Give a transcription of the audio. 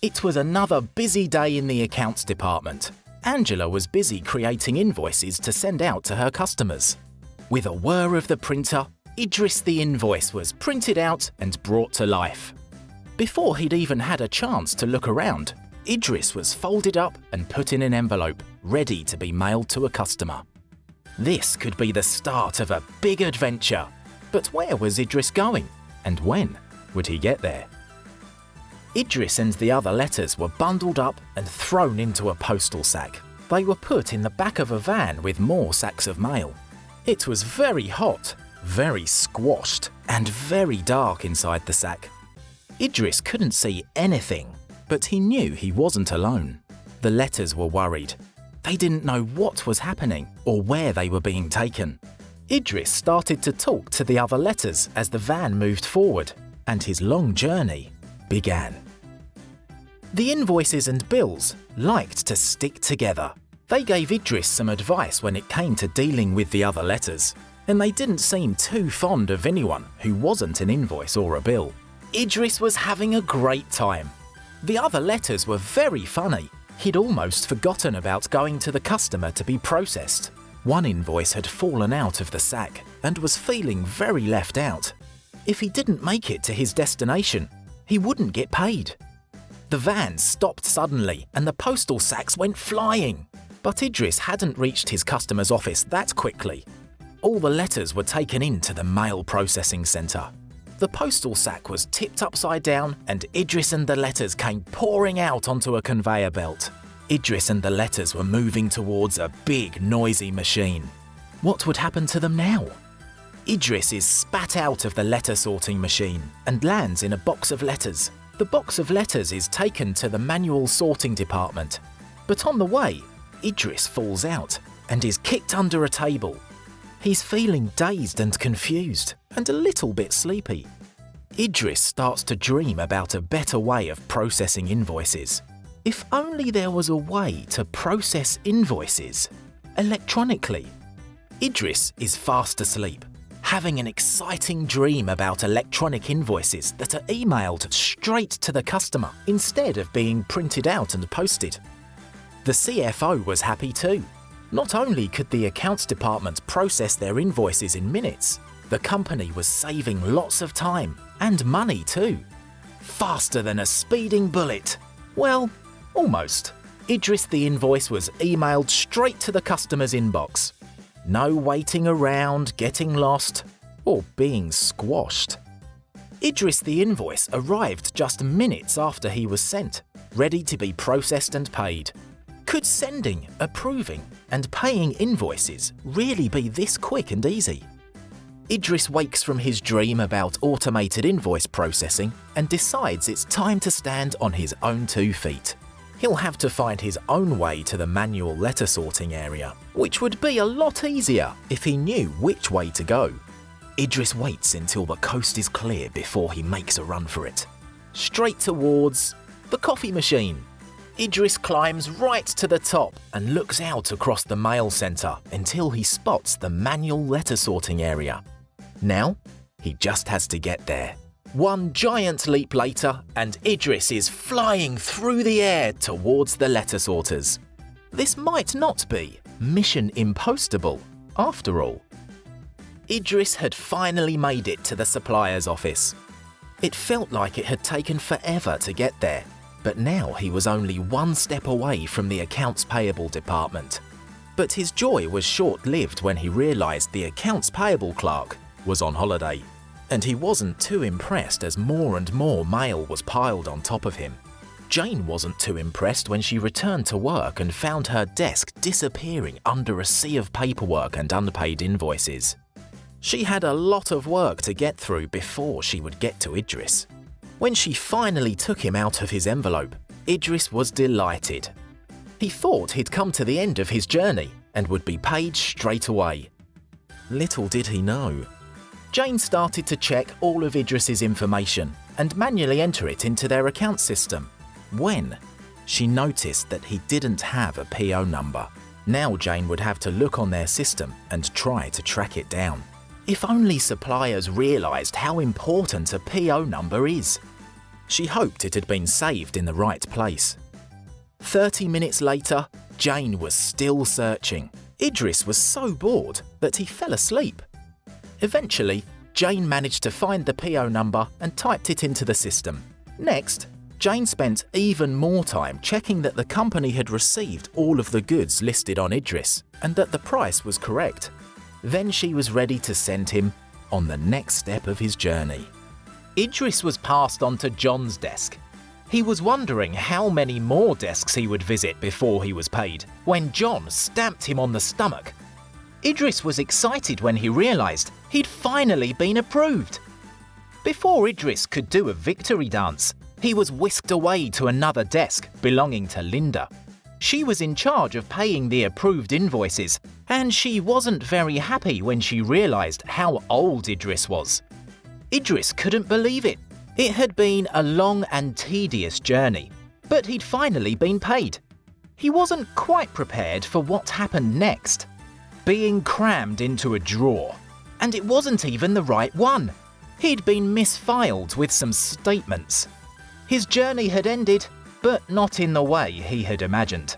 It was another busy day in the accounts department. Angela was busy creating invoices to send out to her customers. With a whir of the printer, Idris the Invoice was printed out and brought to life. Before he'd even had a chance to look around, Idris was folded up and put in an envelope, ready to be mailed to a customer. This could be the start of a big adventure. But where was Idris going? And when would he get there? Idris and the other letters were bundled up and thrown into a postal sack. They were put in the back of a van with more sacks of mail. It was very hot, very squashed, and very dark inside the sack. Idris couldn't see anything, but he knew he wasn't alone. The letters were worried. They didn't know what was happening or where they were being taken. Idris started to talk to the other letters as the van moved forward, and his long journey began. The invoices and bills liked to stick together. They gave Idris some advice when it came to dealing with the other letters, and they didn't seem too fond of anyone who wasn't an invoice or a bill. Idris was having a great time. The other letters were very funny. He'd almost forgotten about going to the customer to be processed. One invoice had fallen out of the sack and was feeling very left out. If he didn't make it to his destination, he wouldn't get paid. The van stopped suddenly and the postal sacks went flying. But Idris hadn't reached his customer's office that quickly. All the letters were taken into the mail processing centre. The postal sack was tipped upside down and Idris and the letters came pouring out onto a conveyor belt. Idris and the letters were moving towards a big, noisy machine. What would happen to them now? Idris is spat out of the letter sorting machine and lands in a box of letters. The box of letters is taken to the manual sorting department. But on the way, Idris falls out and is kicked under a table. He's feeling dazed and confused and a little bit sleepy. Idris starts to dream about a better way of processing invoices. If only there was a way to process invoices electronically. Idris is fast asleep, having an exciting dream about electronic invoices that are emailed straight to the customer instead of being printed out and posted. The CFO was happy too. Not only could the accounts department process their invoices in minutes, the company was saving lots of time and money too. Faster than a speeding bullet. Well, almost. Idris the Invoice was emailed straight to the customer's inbox. No waiting around, getting lost, or being squashed. Idris the Invoice arrived just minutes after he was sent, ready to be processed and paid. Could sending, approving, and paying invoices really be this quick and easy? Idris wakes from his dream about automated invoice processing and decides it's time to stand on his own 2 feet. He'll have to find his own way to the manual letter sorting area, which would be a lot easier if he knew which way to go. Idris waits until the coast is clear before he makes a run for it. Straight towards the coffee machine. Idris climbs right to the top and looks out across the mail centre until he spots the manual letter sorting area. Now, he just has to get there. One giant leap later, and Idris is flying through the air towards the letter sorters. This might not be mission impossible, after all. Idris had finally made it to the supplier's office. It felt like it had taken forever to get there, but now he was only 1 step away from the accounts payable department. But his joy was short-lived when he realised the accounts payable clerk was on holiday. And he wasn't too impressed as more and more mail was piled on top of him. Jane wasn't too impressed when she returned to work and found her desk disappearing under a sea of paperwork and unpaid invoices. She had a lot of work to get through before she would get to Idris. When she finally took him out of his envelope, Idris was delighted. He thought he'd come to the end of his journey and would be paid straight away. Little did he know. Jane started to check all of Idris's information and manually enter it into their account system. When she noticed that he didn't have a PO number. Now Jane would have to look on their system and try to track it down. If only suppliers realised how important a PO number is. She hoped it had been saved in the right place. 30 minutes later, Jane was still searching. Idris was so bored that he fell asleep. Eventually, Jane managed to find the PO number and typed it into the system. Next, Jane spent even more time checking that the company had received all of the goods listed on Idris and that the price was correct. Then she was ready to send him on the next step of his journey. Idris was passed on to John's desk. He was wondering how many more desks he would visit before he was paid, when John stamped him on the stomach. Idris was excited when he realised he'd finally been approved. Before Idris could do a victory dance, he was whisked away to another desk belonging to Linda. She was in charge of paying the approved invoices, and she wasn't very happy when she realised how old Idris was. Idris couldn't believe it. It had been a long and tedious journey, but he'd finally been paid. He wasn't quite prepared for what happened next. Being crammed into a drawer, and it wasn't even the right one. He'd been misfiled with some statements. His journey had ended, but not in the way he had imagined.